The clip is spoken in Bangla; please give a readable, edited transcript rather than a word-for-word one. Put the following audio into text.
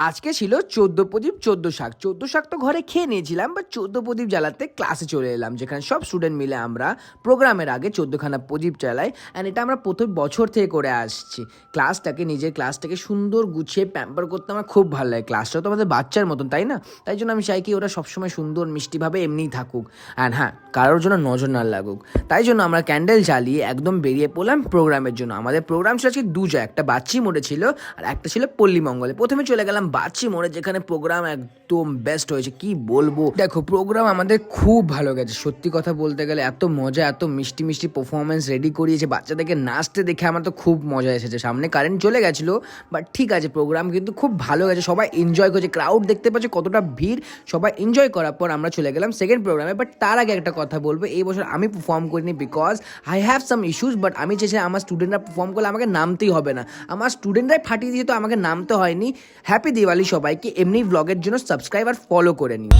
আজকে ছিল ১৪ প্রদীপ ১৪ শাক। ১৪ শাক তো ঘরে খেয়ে নিয়েছিলাম, বাট ১৪ প্রদীপ জ্বালাতে ক্লাসে চলে এলাম, যেখানে সব স্টুডেন্ট মিলে আমরা প্রোগ্রামের আগে ১৪খানা প্রদীপ জ্বালাই। অ্যান্ড এটা আমরা প্রথম বছর থেকে করে আসছি। নিজের ক্লাসটাকে সুন্দর গুছিয়ে প্যাম্পার করতে আমার খুব ভালো লাগে। ক্লাসটা তো আমাদের বাচ্চার মতন, তাই না? তাই জন্য আমি চাই কি ওরা সবসময় সুন্দর মিষ্টিভাবে এমনিই থাকুক, অ্যান্ড হ্যাঁ, কারোর জন্য নজর না লাগুক। তাই জন্য আমরা ক্যান্ডেল জ্বালিয়ে একদম বেরিয়ে পড়লাম প্রোগ্রামের জন্য। আমাদের প্রোগ্রাম ছিল আজকে জায়গায়, একটা বাচ্চি মোড়ে ছিল আর একটা ছিল পল্লী মঙ্গলে। প্রথমে চলে গেলাম বাচ্চি মোড়ে, যেখানে প্রোগ্রাম একদম বেস্ট হয়েছে, কি বলবো। দেখো, প্রোগ্রাম আমাদের খুব ভালো গেছে, সত্যি কথা বলতে গেলে। এত মজা, এত মিষ্টি মিষ্টি পারফরমেন্স রেডি করিয়েছে, বাচ্চাদেরকে নাচতে দেখে আমার তো খুব মজা এসেছে। সামনে কারেন্ট চলে গেছিলো, বাট ঠিক আছে, প্রোগ্রাম কিন্তু খুব ভালো গেছে, সবাই এনজয় করছে। ক্রাউড দেখতে পাচ্ছে কতটা ভিড়, সবাই এনজয় করার পর আমরা চলে গেলাম সেকেন্ড প্রোগ্রামে। বাট তার আগে একটা কথা বলবো, এই বছর আমি পারফর্ম করিনি because I have some issues. But আমি চেয়েছি আমার স্টুডেন্টরা পারফর্ম করলে আমাকে নামতেই হবে না, আমার স্টুডেন্টরাই ফাটিয়ে দিয়ে তো আমাকে নামতে হয়নি। হ্যাপি দিওয়ালি সবাইকে। এমনি ব্লগের জন্য সাবস্ক্রাইব আর ফলো করে নিন।